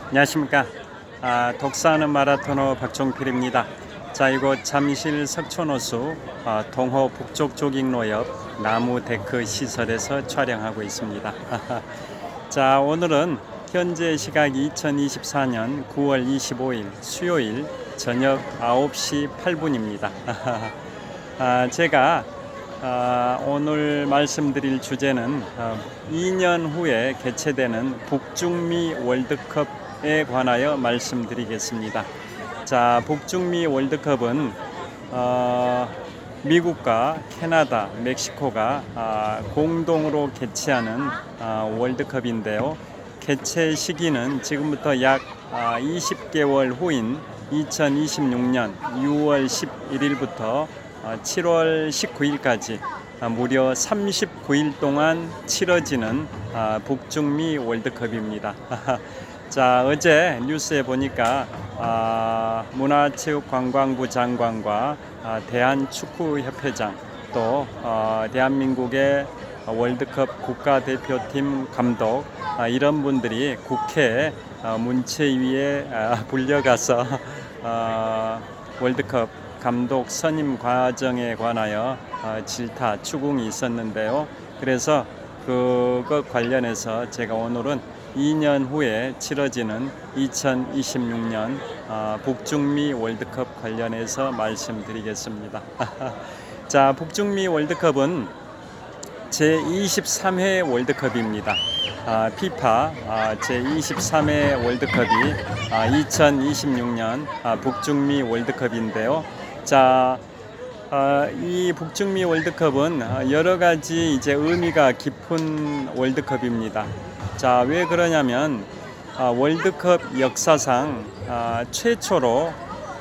안녕하십니까. 독서하는 마라토너 박종필입니다. 자, 이곳 잠실 석촌호수 동호 북쪽 조깅로 옆 나무 데크 시설에서 촬영하고 있습니다. 자, 오늘은 현재 시각이 2024년 9월 25일 수요일 저녁 9시 8분입니다. 제가 오늘 말씀드릴 주제는 2년 후에 개최되는 북중미 월드컵에 관하여 말씀드리겠습니다. 자, 북중미 월드컵은 미국과 캐나다, 멕시코가 공동으로 개최하는 월드컵인데요. 개최 시기는 지금부터 약 20개월 후인 2026년 6월 11일부터 7월 19일까지 무려 39일 동안 치러지는 북중미 월드컵입니다. 자, 어제 뉴스에 보니까 문화체육관광부 장관과 대한축구협회장 또 대한민국의 월드컵 국가대표팀 감독 이런 분들이 국회 문체위에 불려가서 월드컵 감독 선임 과정에 관하여 질타, 추궁이 있었는데요. 그래서 그것 관련해서 제가 오늘은 2년 후에 치러지는 2026년 북중미 월드컵 관련해서 말씀드리겠습니다. 자, 북중미 월드컵은 제23회 월드컵입니다. 피파 제23회 월드컵이 2026년 북중미 월드컵인데요. 자, 이 북중미 월드컵은 여러 가지 이제 의미가 깊은 월드컵입니다. 자, 왜 그러냐면 월드컵 역사상 최초로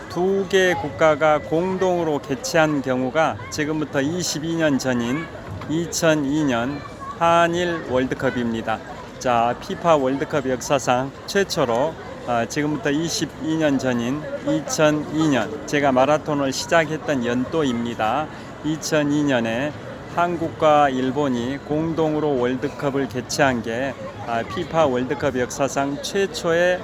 두 개 국가가 공동으로 개최한 경우가 지금부터 22년 전인 2002년 한일 월드컵입니다. 자, 피파 월드컵 역사상 최초로 지금부터 22년 전인 2002년 제가 마라톤을 시작했던 연도입니다. 2002년에 한국과 일본이 공동으로 월드컵을 개최한 게 피파 월드컵 역사상 최초의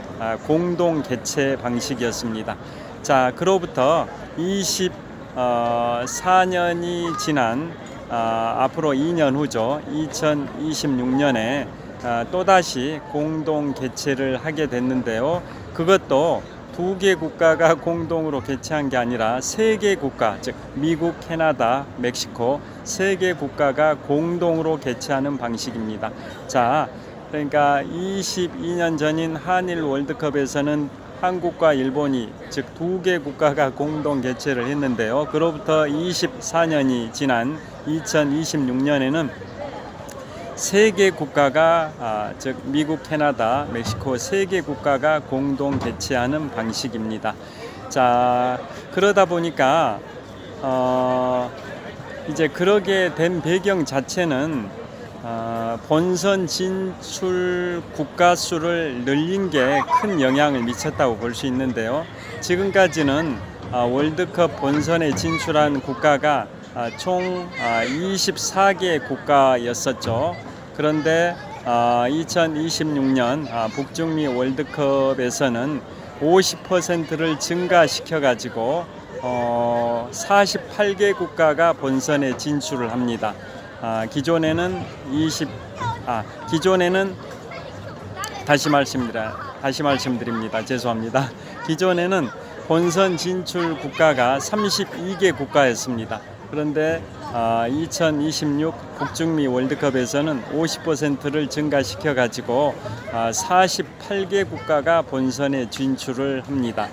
공동 개최 방식이었습니다. 자, 그로부터 24년이 지난 앞으로 2년 후죠. 2026년에 또다시 공동 개최를 하게 됐는데요. 그것도 두 개 국가가 공동으로 개최한 게 아니라 세 개 국가, 즉 미국, 캐나다, 멕시코 세 개 국가가 공동으로 개최하는 방식입니다. 자, 그러니까 22년 전인 한일 월드컵에서는 한국과 일본이 즉 두 개 국가가 공동 개최를 했는데요. 그로부터 24년이 지난 2026년에는 세 개 국가가 즉 미국, 캐나다, 멕시코 세 개 국가가 공동 개최하는 방식입니다. 자, 그러다 보니까 이제 그러게 된 배경 자체는 본선 진출 국가 수를 늘린 게 큰 영향을 미쳤다고 볼 수 있는데요. 지금까지는 월드컵 본선에 진출한 국가가 총 24개 국가였었죠. 그런데 2026년 북중미 월드컵에서는 50%를 증가시켜 가지고 48개 국가가 본선에 진출을 합니다. 기존에는 다시 말씀드립니다. 죄송합니다. 기존에는 본선 진출 국가가 32개 국가였습니다. 그런데 2026 북중미 월드컵에서는 50%를 증가시켜 가지고 48개 국가가 본선에 진출을 합니다.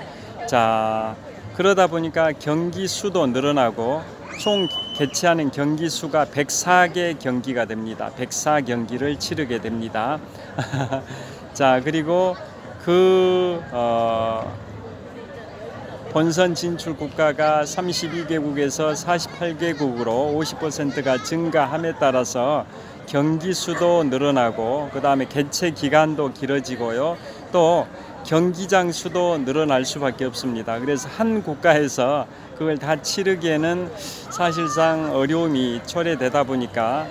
자, 그러다 보니까 경기 수도 늘어나고 총 개최하는 경기 수가 104개 경기가 됩니다. 104경기를 치르게 됩니다. 자, 그리고 본선 진출 국가가 32개국에서 48개국으로 50%가 증가함에 따라서 경기 수도 늘어나고 그 다음에 개최 기간도 길어지고요. 또 경기장 수도 늘어날 수밖에 없습니다. 그래서 한 국가에서 그걸 다 치르기에는 사실상 어려움이 초래되다 보니까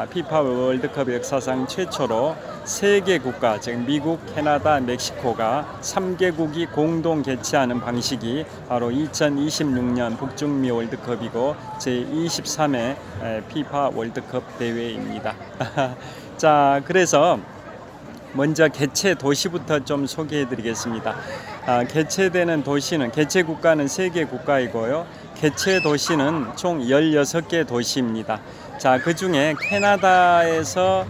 피파 월드컵 역사상 최초로 세 개 국가, 즉 미국, 캐나다, 멕시코가 3개국이 공동 개최하는 방식이 바로 2026년 북중미 월드컵이고 제23회 피파 월드컵 대회입니다. 자, 그래서 먼저 개최 도시부터 좀 소개해 드리겠습니다. 개최되는 도시는, 개최 국가는 3개 국가이고요. 개최 도시는 총 16개 도시입니다. 자, 그 중에 캐나다에서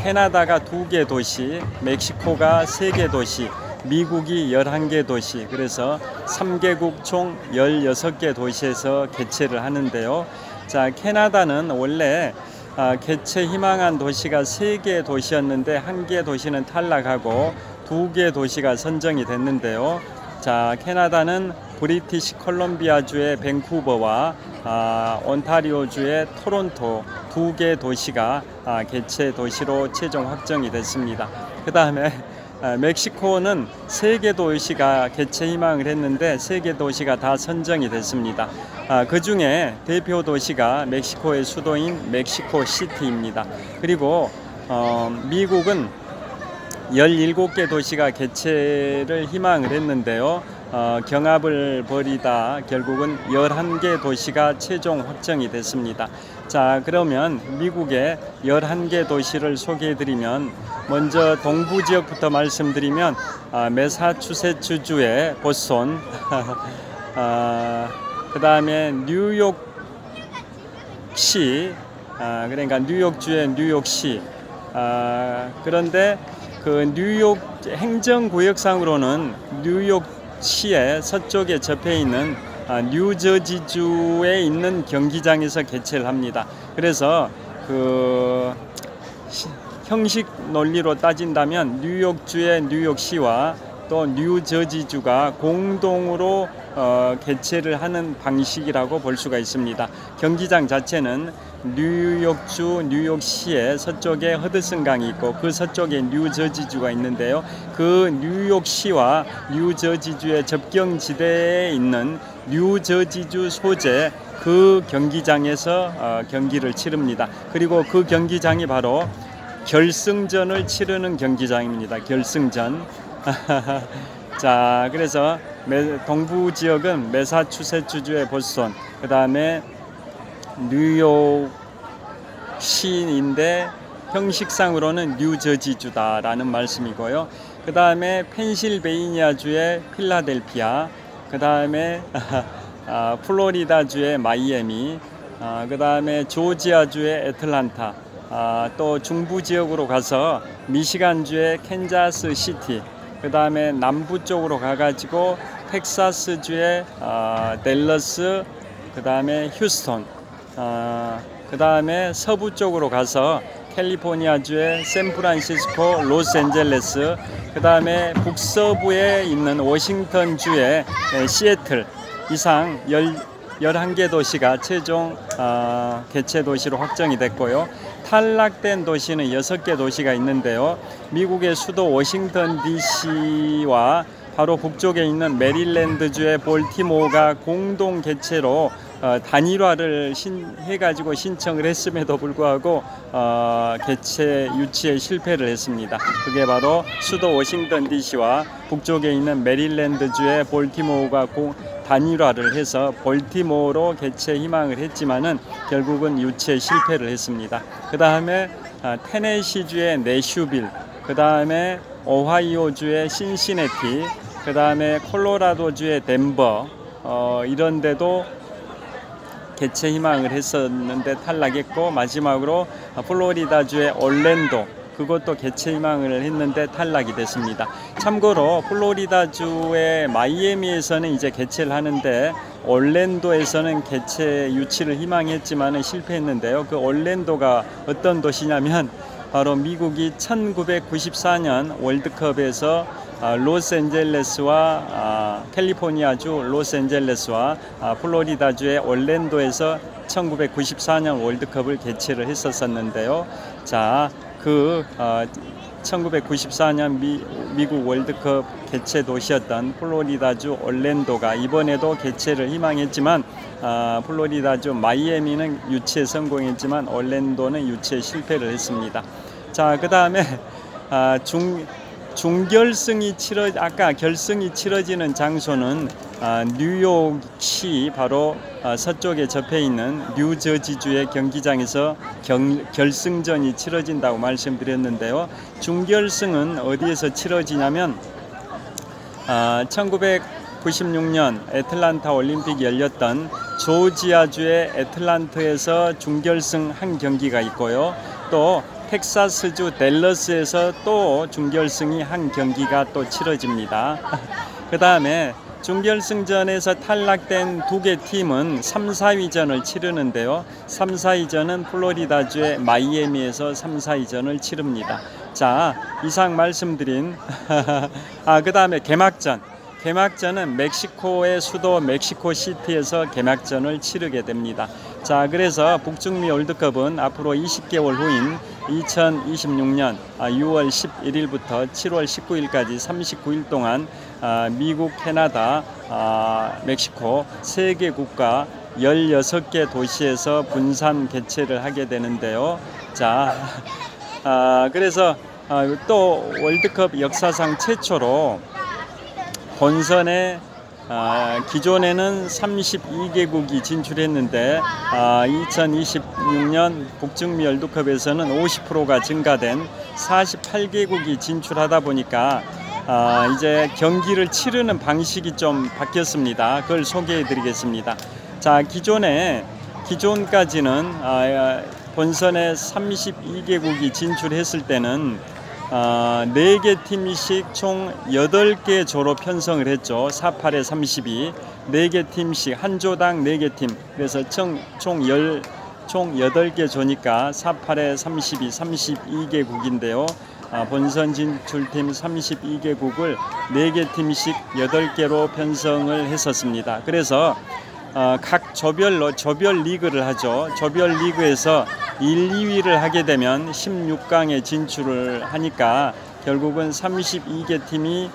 캐나다가 2개 도시, 멕시코가 3개 도시, 미국이 11개 도시, 그래서 3개국 총 16개 도시에서 개최를 하는데요. 자, 캐나다는 원래 개최 희망한 도시가 3개 도시였는데 1개 도시는 탈락하고 2개 도시가 선정이 됐는데요. 자, 캐나다는 브리티시 콜롬비아주의 밴쿠버와 온타리오주의 토론토 2개 도시가 개최 도시로 최종 확정이 됐습니다. 그 다음에 멕시코는 3개 도시가 개최 희망을 했는데 3개 도시가 다 선정이 됐습니다. 그 중에 대표 도시가 멕시코의 수도인 멕시코 시티입니다. 그리고 미국은 17개 도시가 개최를 희망을 했는데요. 경합을 벌이다 결국은 11개 도시가 최종 확정이 됐습니다. 자, 그러면 미국의 11개 도시를 소개해 드리면, 먼저 동부 지역부터 말씀드리면 매사추세츠주의 보스턴, 그 다음에 뉴욕시, 그러니까 뉴욕주의 뉴욕시. 그런데 그 뉴욕 행정구역상으로는 뉴욕시의 서쪽에 접해 있는 뉴저지주에 있는 경기장에서 개최를 합니다. 그래서 그 형식 논리로 따진다면 뉴욕주의 뉴욕시와 또 뉴저지주가 공동으로 개최를 하는 방식이라고 볼 수가 있습니다. 경기장 자체는 뉴욕주 뉴욕시의 서쪽에 허드슨강이 있고 그 서쪽에 뉴저지주가 있는데요. 그 뉴욕시와 뉴저지주의 접경지대에 있는 뉴저지주 소재 그 경기장에서 경기를 치릅니다. 그리고 그 경기장이 바로 결승전을 치르는 경기장입니다. 결승전. 자, 그래서 동부 지역은 매사추세츠주의 보스턴, 그 다음에 뉴욕시인데 형식상으로는 뉴저지주다라는 말씀이고요. 그 다음에 펜실베이니아주의 필라델피아, 그 다음에 플로리다주의 마이애미, 그 다음에 조지아주의 애틀란타, 또 중부 지역으로 가서 미시간주의 캔자스 시티, 그 다음에 남부 쪽으로 가가지고 텍사스주의 댈러스, 그 다음에 휴스턴, 그 다음에 서부 쪽으로 가서 캘리포니아주의 샌프란시스코, 로스앤젤레스, 그 다음에 북서부에 있는 워싱턴주의 시애틀 이상 11개 도시가 최종 개최 도시로 확정이 됐고요. 탈락된 도시는 6개 도시가 있는데요. 미국의 수도 워싱턴 DC와 바로 북쪽에 있는 메릴랜드주의 볼티모어가 공동 개최로 단일화를 해가지고 신청을 했음에도 불구하고 개최 유치에 실패를 했습니다. 그게 바로 수도 워싱턴 DC와 북쪽에 있는 메릴랜드주의 볼티모어가 단일화를 해서 볼티모어로 개최 희망을 했지만은 결국은 유치에 실패를 했습니다. 그 다음에 테네시주의 내슈빌, 그 다음에 오하이오주의 신시내티, 그 다음에 콜로라도주의 덴버, 이런 데도 개최 희망을 했었는데 탈락했고, 마지막으로 플로리다주의 올랜도, 그것도 개최 희망을 했는데 탈락이 됐습니다. 참고로 플로리다주의 마이애미에서는 이제 개최를 하는데 올랜도에서는 개최 유치를 희망했지만은 실패했는데요. 그 올랜도가 어떤 도시냐면 바로 미국이 1994년 월드컵에서 로스앤젤레스와 캘리포니아주 로스앤젤레스와 플로리다주의 올랜도에서 1994년 월드컵을 개최를 했었는데요. 자, 그 1994년 미국 월드컵 개최 도시였던 플로리다주 올랜도가 이번에도 개최를 희망했지만 플로리다주 마이애미는 유치에 성공했지만 올랜도는 유치에 실패를 했습니다. 자, 그 다음에 아까 결승이 치러지는 장소는 뉴욕시 바로 서쪽에 접해 있는 뉴저지주의 경기장에서 결승전이 치러진다고 말씀드렸는데요. 중결승은 어디에서 치러지냐면 1996년 애틀란타 올림픽이 열렸던 조지아주의 애틀란타에서 중결승 한 경기가 있고요. 또 텍사스주 댈러스에서 또 중결승이 한 경기가 또 치러집니다. 그 다음에 중결승전에서 탈락된 두 개 팀은 3, 4위전을 치르는데요. 3, 4위전은 플로리다주의 마이애미에서 3, 4위전을 치릅니다. 자, 이상 말씀드린 그 다음에 개막전은 멕시코의 수도 멕시코시티에서 개막전을 치르게 됩니다. 자, 그래서 북중미 월드컵은 앞으로 20개월 후인 2026년 6월 11일부터 7월 19일까지 39일 동안 미국, 캐나다, 멕시코 3개 국가 16개 도시에서 분산 개최를 하게 되는데요. 자, 그래서 또 월드컵 역사상 최초로 본선에 기존에는 32개국이 진출했는데 2026년 북중미 월드컵에서는 50%가 증가된 48개국이 진출하다 보니까 이제 경기를 치르는 방식이 좀 바뀌었습니다. 그걸 소개해 드리겠습니다. 자, 기존까지는 본선에 32개국이 진출했을 때는 4개 팀씩 총 8개 조로 편성을 했죠. 48에 32, 4개 팀씩 한 조당 4개 팀. 그래서 총 8개 조니까 48에 32, 32개국인데요. 본선 진출팀 32개국을 4개 팀씩 8개로 편성을 했었습니다. 그래서 각 조별로 조별 리그를 하죠. 조별 리그에서 1, 2위를 하게 되면 16강에 진출을 하니까 결국은 32개 팀이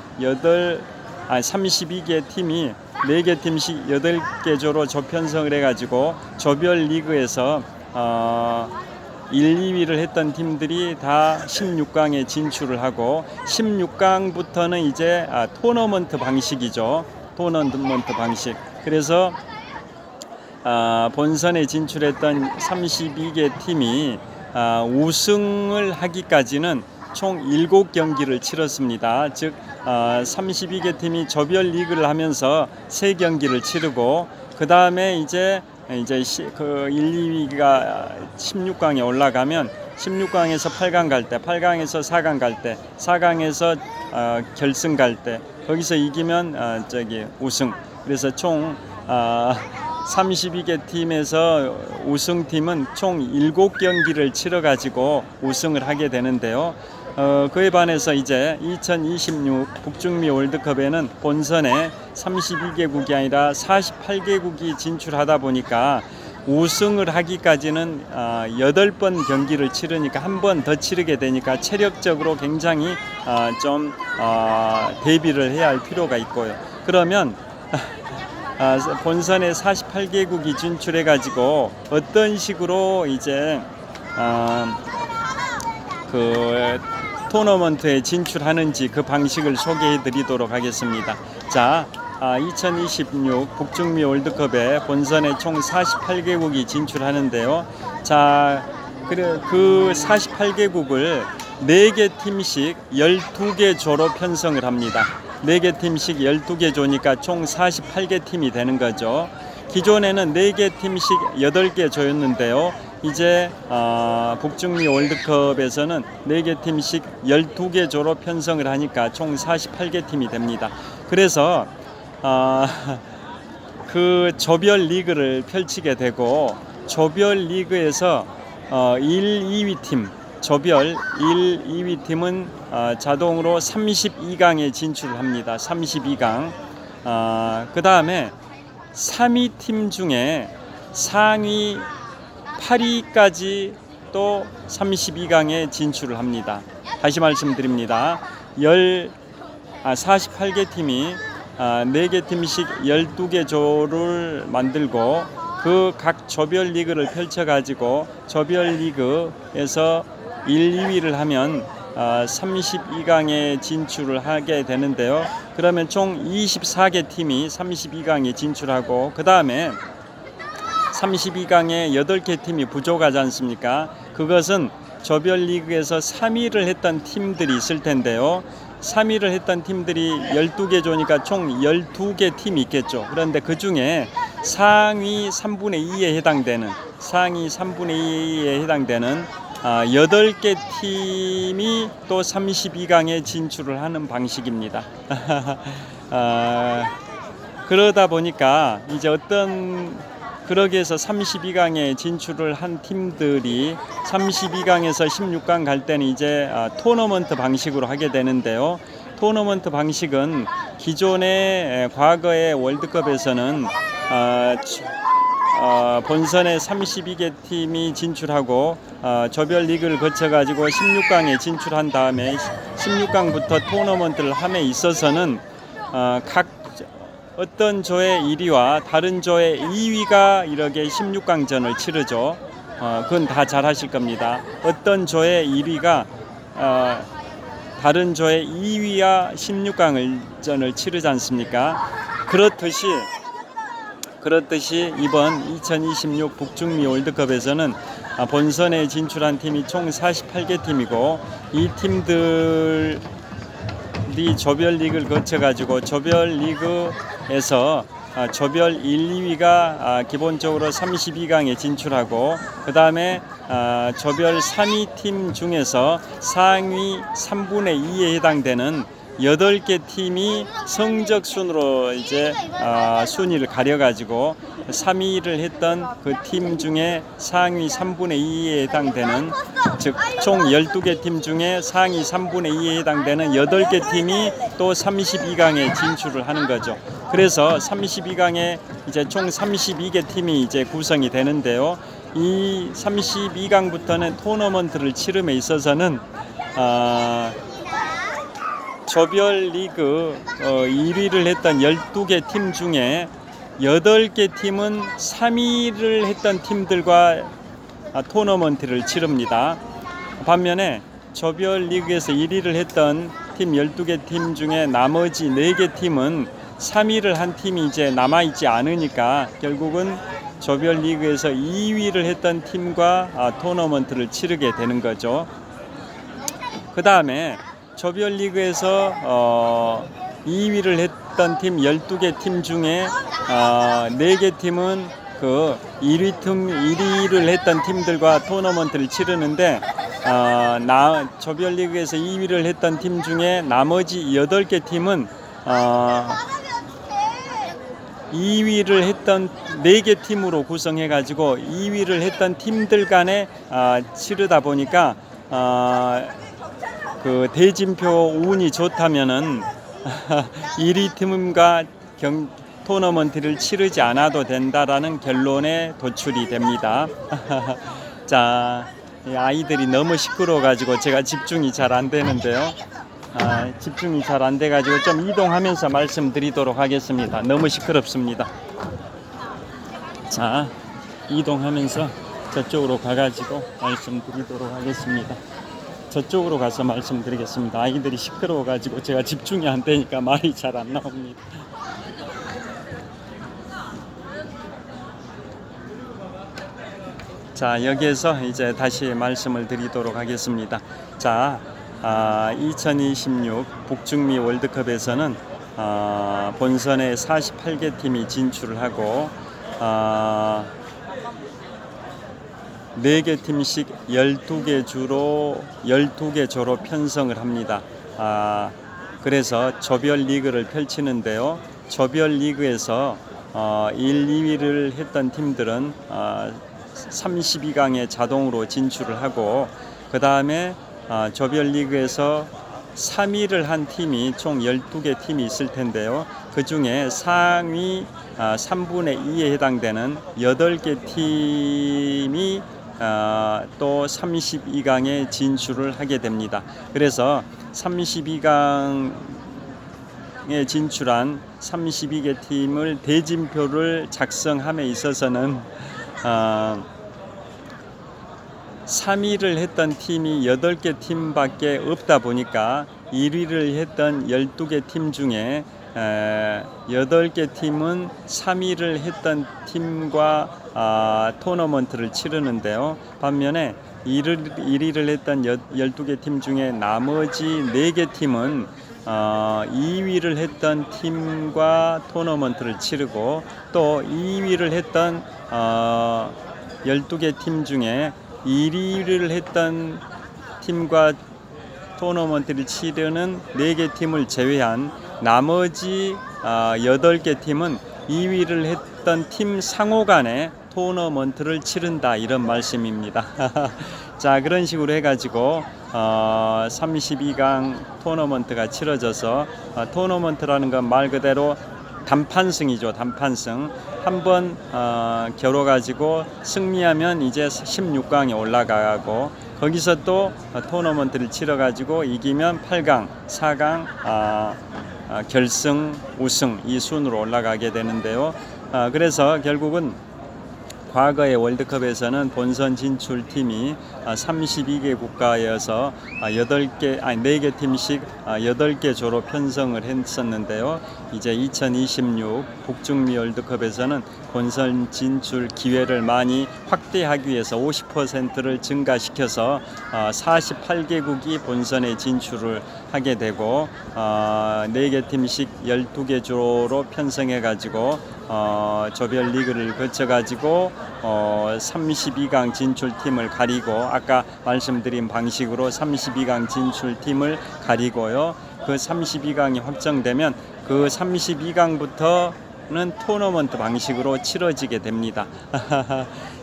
4개 팀씩 8개 조로 조편성을 해가지고 조별 리그에서 1, 2위를 했던 팀들이 다 16강에 진출을 하고 16강부터는 이제 토너먼트 방식이죠. 토너먼트 방식. 그래서 본선에 진출했던 32개 팀이 우승을 하기까지는 총 7경기를 치렀습니다. 즉 32개 팀이 조별 리그를 하면서 3경기를 치르고 그 다음에 이제 그 1, 2위가 16강에 올라가면 16강에서 8강 갈 때, 8강에서 4강 갈 때, 4강에서 결승 갈 때 거기서 이기면 우승. 그래서 총 32개 팀에서 우승팀은 총 7경기를 치러가지고 우승을 하게 되는데요. 그에 반해서 이제 2026 북중미 월드컵에는 본선에 32개국이 아니라 48개국이 진출하다 보니까 우승을 하기까지는 8번 경기를 치르니까 한 번 더 치르게 되니까 체력적으로 굉장히 좀 대비를 해야 할 필요가 있고요. 그러면 본선에 48개국이 진출해 가지고 어떤 식으로 이제 그 토너먼트에 진출하는지 그 방식을 소개해 드리도록 하겠습니다. 자, 2026 북중미 월드컵에 본선에 총 48개국이 진출하는데요. 자, 그 48개국을 4개 팀씩 12개 조로 편성을 합니다. 4개 팀씩 12개 조니까 총 48개 팀이 되는 거죠. 기존에는 4개 팀씩 8개 조였는데요. 이제 북중미 월드컵에서는 4개 팀씩 12개 조로 편성을 하니까 총 48개 팀이 됩니다. 그래서 그 조별 리그를 펼치게 되고 조별 리그에서 1, 2위 팀 조별 1, 2위 팀은 자동으로 32강에 진출합니다. 32강. 그 다음에 3위 팀 중에 상위 8위까지 또 32강에 진출을 합니다. 다시 말씀드립니다. 48개 팀이 4개 팀씩 12개 조를 만들고 그 각 조별 리그를 펼쳐가지고 조별 리그에서 1, 2위를 하면 32강에 진출을 하게 되는데요. 그러면 총 24개 팀이 32강에 진출하고 그 다음에 32강에 8개 팀이 부족하지 않습니까? 그것은 조별리그에서 3위를 했던 팀들이 있을 텐데요. 3위를 했던 팀들이 12개 조니까 총 12개 팀이 있겠죠. 그런데 그 중에 상위 3분의 2에 해당되는 8개 팀이 또 32강에 진출을 하는 방식입니다. 그러다 보니까 이제 그러기 위해서 32강에 진출을 한 팀들이 32강에서 16강 갈 때는 이제 토너먼트 방식으로 하게 되는데요. 토너먼트 방식은 기존의 과거의 월드컵에서는 본선에 32개 팀이 진출하고 조별 리그를 거쳐가지고 16강에 진출한 다음에 16강부터 토너먼트를 함에 있어서는 각 어떤 조의 1위와 다른 조의 2위가 이렇게 16강전을 치르죠. 그건 다 잘 하실 겁니다. 어떤 조의 1위가 다른 조의 2위와 16강전을 치르지 않습니까? 그렇듯이 이번 2026 북중미 월드컵에서는 본선에 진출한 팀이 총 48개 팀이고 이 팀들이 조별 리그를 거쳐가지고 조별 리그에서 조별 1, 2위가 기본적으로 32강에 진출하고 그 다음에 조별 3위 팀 중에서 상위 3분의 2에 해당되는 8개 팀이 성적 순으로 이제 순위를 가려가지고 3위를 했던 그 팀 중에 상위 3분의 2에 해당되는 즉 총 12개 팀 중에 상위 3분의 2에 해당되는 8개 팀이 또 32강에 진출을 하는 거죠. 그래서 32강에 이제 총 32개 팀이 이제 구성이 되는데요. 이 32강부터는 토너먼트를 치름에 있어서는 조별 리그 1위를 했던 12개 팀 중에 8개 팀은 3위를 했던 팀들과 토너먼트를 치릅니다. 반면에 조별 리그에서 1위를 했던 팀 12개 팀 중에 나머지 4개 팀은 3위를 한 팀이 이제 남아있지 않으니까 결국은 조별 리그에서 2위를 했던 팀과 토너먼트를 치르게 되는 거죠. 그 다음에 조별 리그에서 2위를 했던 팀 12개 팀 중에 4개 팀은 그 1위를 했던 팀들과 토너먼트를 치르는데 조별 리그에서 2위를 했던 팀 중에 나머지 8개 팀은 2위를 했던 4개 팀으로 구성해 가지고 2위를 했던 팀들 간에 치르다 보니까 그 대진표 운이 좋다면은 1위 팀과 토너먼트를 치르지 않아도 된다라는 결론에 도출이 됩니다. 자, 아이들이 너무 시끄러워 가지고 제가 집중이 잘 안 되는데요. 집중이 잘 안 돼 가지고 좀 이동하면서 말씀드리도록 하겠습니다. 너무 시끄럽습니다. 자, 이동하면서 저쪽으로 가가지고 말씀드리도록 하겠습니다. 저쪽으로 가서 말씀드리겠습니다. 아이들이 시끄러워 가지고 제가 집중이 안 되니까 말이 잘 안 나옵니다. 자, 여기에서 이제 다시 말씀을 드리도록 하겠습니다. 자, 2026 북중미 월드컵에서는 본선에 48개 팀이 진출을 하고 4개 팀씩 12개 조로 편성을 합니다. 그래서 조별 리그를 펼치는데요. 조별 리그에서 1, 2위를 했던 팀들은 32강에 자동으로 진출을 하고 그 다음에 조별 리그에서 3위를 한 팀이 총 12개 팀이 있을 텐데요. 그 중에 상위 3분의 2에 해당되는 8개 팀이 또 32강에 진출을 하게 됩니다. 그래서 32강에 진출한 32개 팀을 대진표를 작성함에 있어서는 3위를 했던 팀이 8개 팀밖에 없다 보니까 1위를 했던 12개 팀 중에 8개 팀은 3위를 했던 팀과 토너먼트를 치르는데요. 반면에 1위를 했던 12개 팀 중에 나머지 4개 팀은 2위를 했던 팀과 토너먼트를 치르고 또 2위를 했던 12개 팀 중에 1위를 했던 팀과 토너먼트를 치르는 4개 팀을 제외한 나머지 8개 팀은 2위를 했던 팀 상호 간에 토너먼트를 치른다, 이런 말씀입니다. 자, 그런 식으로 해가지고 32강 토너먼트가 치러져서 토너먼트라는 건 말 그대로 단판승이죠. 단판승. 한번 겨뤄가지고 승리하면 이제 16강에 올라가고 거기서 또 토너먼트를 치러가지고 이기면 8강, 4강, 결승, 우승 이 순으로 올라가게 되는데요. 그래서 결국은 과거의 월드컵에서는 본선 진출 팀이 32개 국가여서 4개 팀씩 8개 조로 편성을 했었는데요. 이제 2026 북중미 월드컵에서는 본선 진출 기회를 많이 확대하기 위해서 50%를 증가시켜서 48개국이 본선에 진출을 하게 되고 4개 팀씩 12개 조로 편성해 가지고 조별 리그를 거쳐 가지고 32강 진출팀을 가리고 아까 말씀드린 방식으로 32강 진출팀을 가리고요. 그 32강이 확정되면 그 32강부터는 토너먼트 방식으로 치러지게 됩니다.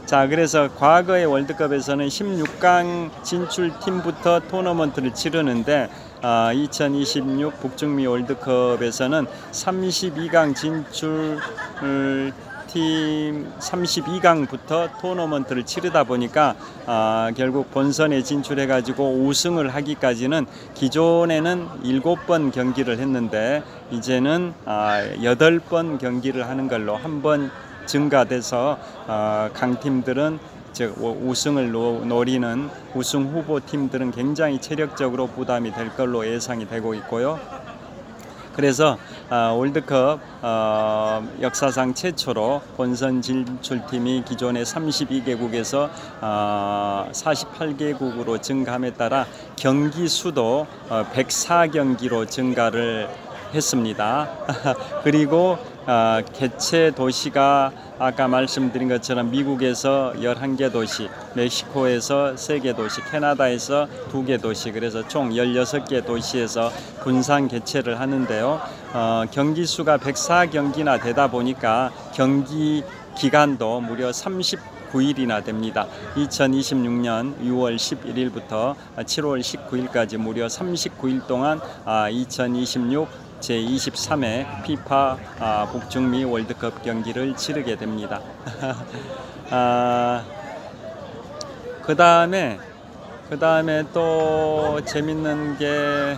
자, 그래서 과거의 월드컵에서는 16강 진출팀부터 토너먼트를 치르는데 2026 북중미 월드컵에서는 32강 진출 팀 32강부터 토너먼트를 치르다 보니까 결국 본선에 진출해 가지고 우승을 하기까지는 기존에는 7번 경기를 했는데 이제는 8번 경기를 하는 걸로 한 번 증가돼서 강팀들은 즉 우승을 노리는 우승 후보 팀들은 굉장히 체력적으로 부담이 될 걸로 예상이 되고 있고요. 그래서 월드컵 역사상 최초로 본선 진출팀이 기존의 32개국에서 48개국으로 증가함에 따라 경기 수도 104경기로 증가를 했습니다. 그리고 개최 도시가 아까 말씀드린 것처럼 미국에서 11개 도시, 멕시코에서 3개 도시, 캐나다에서 2개 도시, 그래서 총 16개 도시에서 분산 개최를 하는데요. 경기 수가 104경기나 되다 보니까 경기 기간도 무려 39일이나 됩니다. 2026년 6월 11일부터 7월 19일까지 무려 39일 동안 2026 제23회 피파 북중미 월드컵 경기를 치르게 됩니다. 그 다음에 또 재밌는 게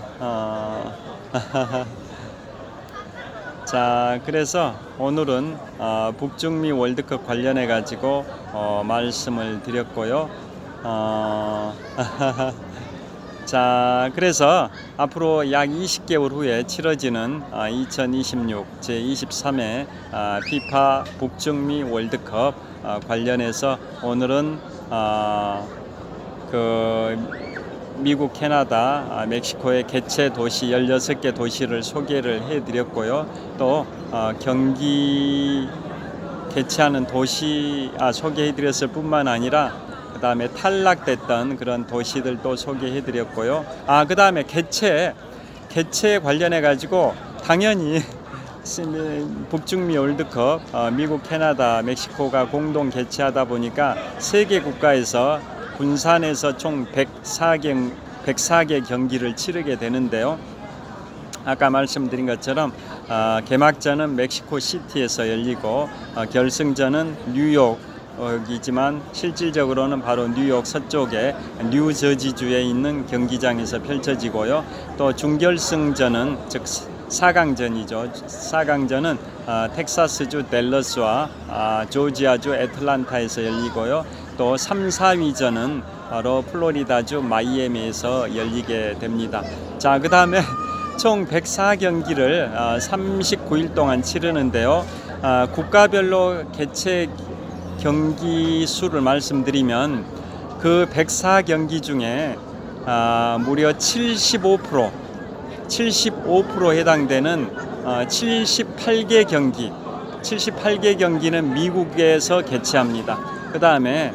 자, 그래서 오늘은 북중미 월드컵 관련해 가지고 말씀을 드렸고요. 자, 그래서 앞으로 약 20개월 후에 치러지는 2026 제23회 피파 북중미 월드컵 관련해서 오늘은 미국, 캐나다, 멕시코의 개최 도시 16개 도시를 소개를 해드렸고요. 또 경기 개최하는 도시 소개해드렸을 뿐만 아니라 그 다음에 탈락됐던 그런 도시들도 소개해드렸고요. 그 다음에 개최 관련해 가지고 당연히 북중미 월드컵 미국, 캐나다, 멕시코가 공동 개최하다 보니까 3개 국가에서 분산해서 총 104개 경기를 치르게 되는데요. 아까 말씀드린 것처럼 개막전은 멕시코 시티에서 열리고 결승전은 뉴욕 경기지만 실질적으로는 바로 뉴욕 서쪽의 뉴저지주에 있는 경기장에서 펼쳐지고요. 또 준결승전은 즉 4강전이죠. 4강전은 텍사스주 댈러스와 조지아주 애틀란타에서 열리고요. 또 3, 4위전은 바로 플로리다주 마이애미에서 열리게 됩니다. 자, 그 다음에 총 104경기를 39일 동안 치르는데요. 국가별로 개최 경기 수를 말씀드리면 그 104경기 중에 무려 75% 해당되는 78개 경기는 미국에서 개최합니다. 그 다음에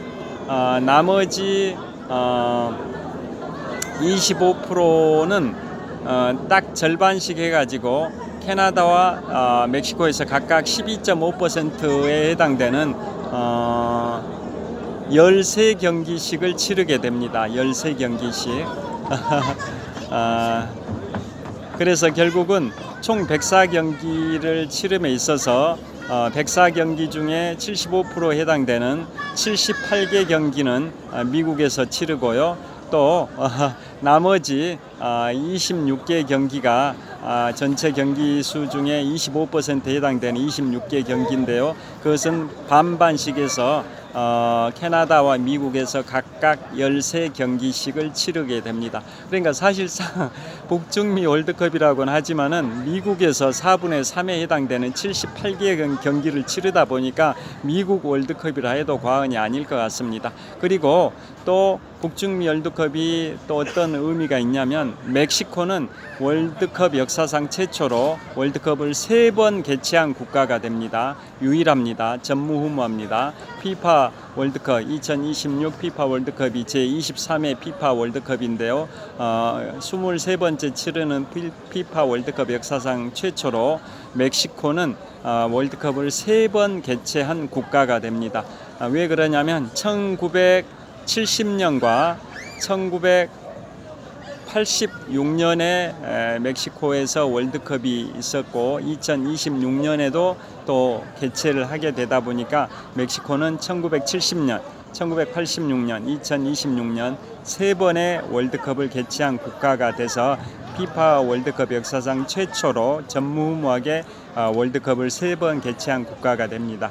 나머지 25%는 딱 절반씩 해가지고 캐나다와 멕시코에서 각각 12.5%에 해당되는 13경기씩을 치르게 됩니다. 13경기씩. 그래서 결국은 총 104경기를 치름에 있어서 104경기 중에 75% 해당되는 78개 경기는 미국에서 치르고요. 또 나머지 26개 경기가 전체 경기 수 중에 25%에 해당되는 26개 경기인데요. 그것은 반반씩해서 캐나다와 미국에서 각각 13경기씩을 치르게 됩니다. 그러니까 사실상 북중미 월드컵이라고는 하지만은 미국에서 4분의 3에 해당되는 78개의 경기를 치르다 보니까 미국 월드컵이라 해도 과언이 아닐 것 같습니다. 그리고 또 북중미 월드컵이 또 어떤 의미가 있냐면 멕시코는 월드컵 역사상 최초로 월드컵을 3번 개최한 국가가 됩니다. 유일합니다. 전무후무합니다. 피파 월드컵 2026 피파 월드컵이 제23회 피파 월드컵인데요. 23번째 치르는 피파 월드컵 역사상 최초로 멕시코는 월드컵을 3번 개최한 국가가 됩니다. 왜 그러냐면 1970년과 1986년에 meg시코에서 월드컵이 있었고 2026년에도 또 개최를 하게 되다 보니까 멕시코는 1970년, 1986년, 2026년 세 번의 월드컵을 개최한 국가가 돼서 피파 월드컵 역사상 최초로 전무후무하게 월드컵을 세 번 개최한 국가가 됩니다.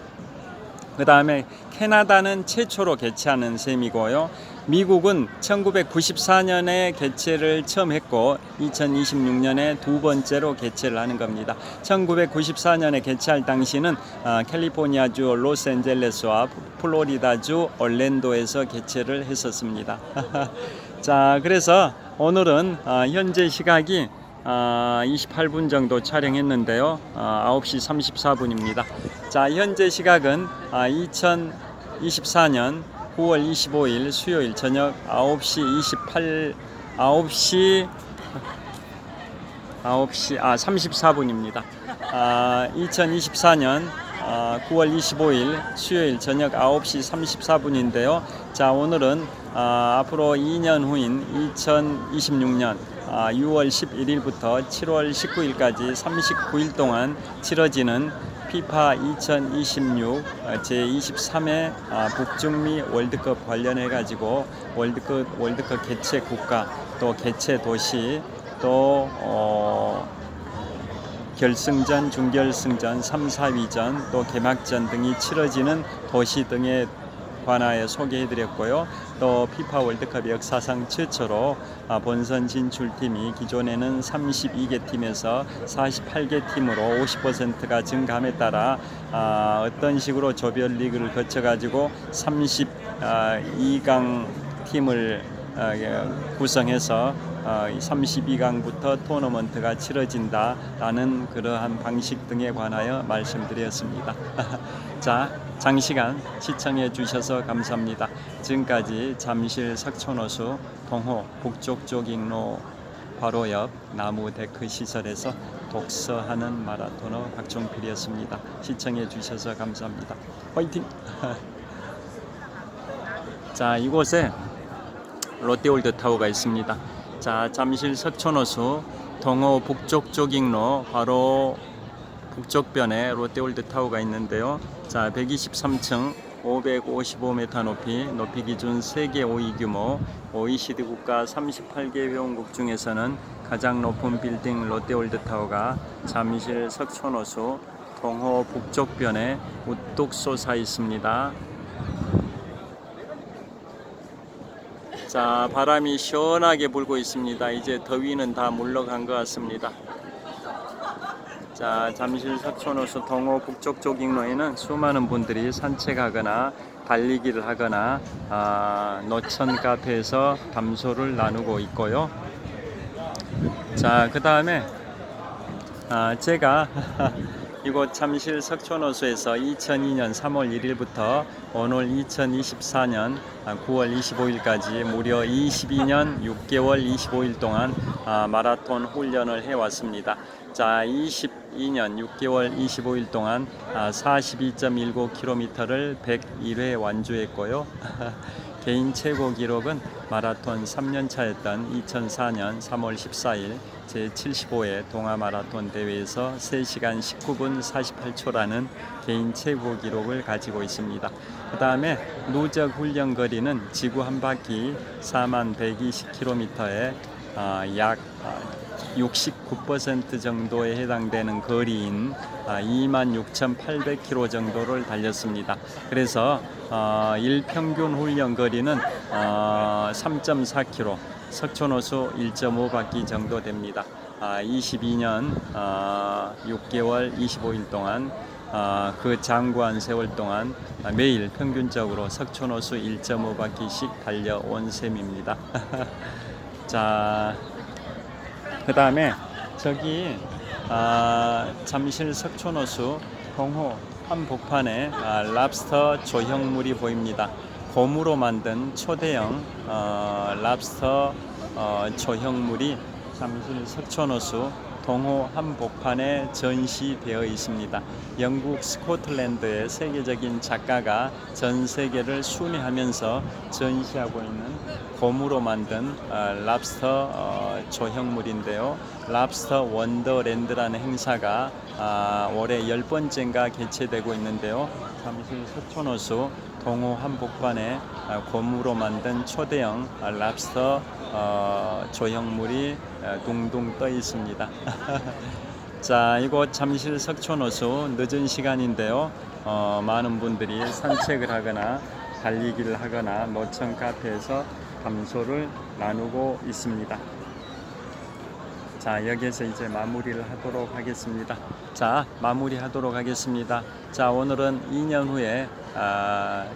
그 다음에 캐나다는 최초로 개최하는 셈이고요. 미국은 1994년에 개최를 처음 했고 2026년에 두 번째로 개최를 하는 겁니다. 1994년에 개최할 당시는 캘리포니아주 로스앤젤레스와 플로리다주 얼랜도에서 개최를 했었습니다. 자, 그래서 오늘은 현재 시각이 28분 정도 촬영했는데요. 9시 34분입니다. 자, 현재 시각은 2024년 9월 25일 수요일 저녁 9시 34분입니다. 2024년 9월 25일 수요일 저녁 9시 34분인데요. 자, 오늘은 앞으로 2년 후인 2026년 6월 11일부터 7월 19일까지 39일 동안 치러지는 피파 2026 제23회 북중미 월드컵 관련해 가지고 월드컵 개최 국가 또 개최 도시 또 결승전, 준결승전, 3, 4위전 또 개막전 등이 치러지는 도시 등에 관하여 소개해드렸고요. 또 피파 월드컵 역사상 최초로 본선 진출팀이 기존에는 32개 팀에서 48개 팀으로 50%가 증가함에 따라 어떤 식으로 조별리그를 거쳐가지고 32강 팀을 구성해서 32강부터 토너먼트가 치러진다라는 그러한 방식 등에 관하여 말씀드렸습니다. 자, 장시간 시청해 주셔서 감사합니다. 지금까지 잠실 석촌호수 동호 북쪽 조깅로 바로 옆 나무 데크 시설에서 독서하는 마라토너 박종필이었습니다. 시청해 주셔서 감사합니다. 화이팅! 자, 이곳에 롯데월드타워가 있습니다. 자, 잠실 석촌호수 동호 북쪽 조깅로 바로 북쪽변에 롯데월드타워가 있는데요. 자, 123층 555m 높이 기준 세계 5위 규모 OECD 국가 38개 회원국 중에서는 가장 높은 빌딩 롯데월드타워가 잠실 석촌호수 동호 북쪽변에 우뚝 솟아 있습니다. 자, 바람이 시원하게 불고 있습니다. 이제 더위는 다 물러간 것 같습니다. 자, 잠실 석촌호수 동호 북쪽 조깅로에는 수많은 분들이 산책하거나 달리기를 하거나 노천 카페에서 담소를 나누고 있고요. 자, 그 다음에 제가 이곳 잠실 석촌호수에서 2002년 3월 1일부터 오늘 2024년 9월 25일까지 무려 22년 6개월 25일 동안 마라톤 훈련을 해왔습니다. 자, 22년 6개월 25일 동안 42.19km를 101회 완주했고요. 개인 최고 기록은 마라톤 3년차였던 2004년 3월 14일 제75회 동아마라톤 대회에서 3시간 19분 48초라는 개인 최고 기록을 가지고 있습니다. 그 다음에 누적 훈련 거리는 지구 한 바퀴 4120km에 약 69% 정도에 해당되는 거리인 26,800km 정도를 달렸습니다. 그래서 일평균 훈련 거리는 3.4km, 석촌호수 1.5바퀴 정도 됩니다. 22년 6개월 25일 동안 그 장구한 세월 동안 매일 평균적으로 석촌호수 1.5바퀴씩 달려온 셈입니다. 자, 그 다음에 저기 잠실 석촌호수 동호 한복판에 랍스터 조형물이 보입니다. 곰으로 만든 초대형 랍스터 조형물이 잠실 석촌호수 동호 한복판에 전시되어 있습니다. 영국 스코틀랜드의 세계적인 작가가 전 세계를 순회하면서 전시하고 있는 곰으로 만든 랍스터 조형물인데요. 랍스터 원더랜드라는 행사가 올해 10번째인가 개최되고 있는데요. 잠실 석촌호수 동호 한복판에 곰으로 만든 초대형 랍스터 조형물이 둥둥 떠 있습니다. 자, 이곳 잠실 석촌호수 늦은 시간인데요. 많은 분들이 산책을 하거나 달리기를 하거나 노천 카페에서 담소를 나누고 있습니다. 자, 여기에서 이제 마무리를 하도록 하겠습니다. 자, 마무리하도록 하겠습니다. 자, 오늘은 2년 후에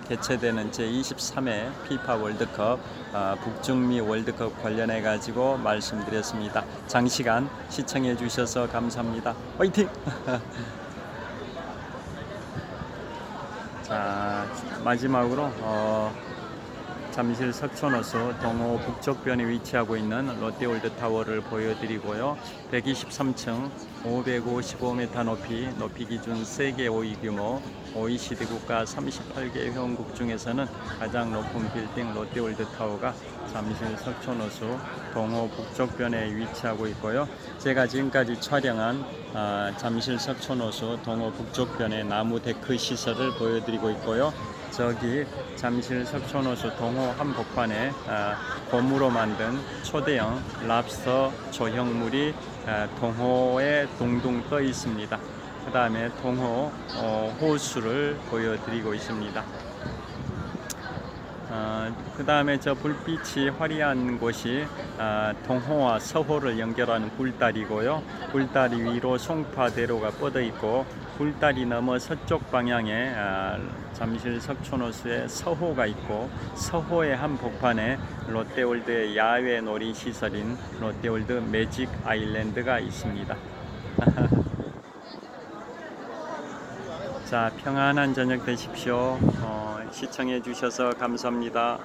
개최되는 제23회 피파 월드컵 북중미 월드컵 관련해 가지고 말씀드렸습니다. 장시간 시청해 주셔서 감사합니다. 화이팅! 자, 마지막으로 잠실 석촌호수 동호 북쪽변에 위치하고 있는 롯데월드타워를 보여드리고요. 123층 555m 높이 기준 세계 5위 규모 OECD 국가 38개 회원국 중에서는 가장 높은 빌딩 롯데월드타워가 잠실 석촌호수 동호 북쪽변에 위치하고 있고요. 제가 지금까지 촬영한 잠실 석촌호수 동호 북쪽변의 나무 데크 시설을 보여드리고 있고요. 저기 잠실 석촌호수 동호 한복판에 곰으로 만든 초대형 랍스터 조형물이 동호에 둥둥 떠 있습니다. 그 다음에 동호 호수를 보여드리고 있습니다. 그 다음에 저 불빛이 화려한 곳이 동호와 서호를 연결하는 굴다리고요. 굴다리 위로 송파대로가 뻗어 있고 굴다리 너머 서쪽 방향에 잠실 석촌호수에 서호가 있고 서호의 한복판에 롯데월드의 야외 놀이 시설인 롯데월드 매직 아일랜드가 있습니다. 자, 평안한 저녁 되십시오. 시청해 주셔서 감사합니다.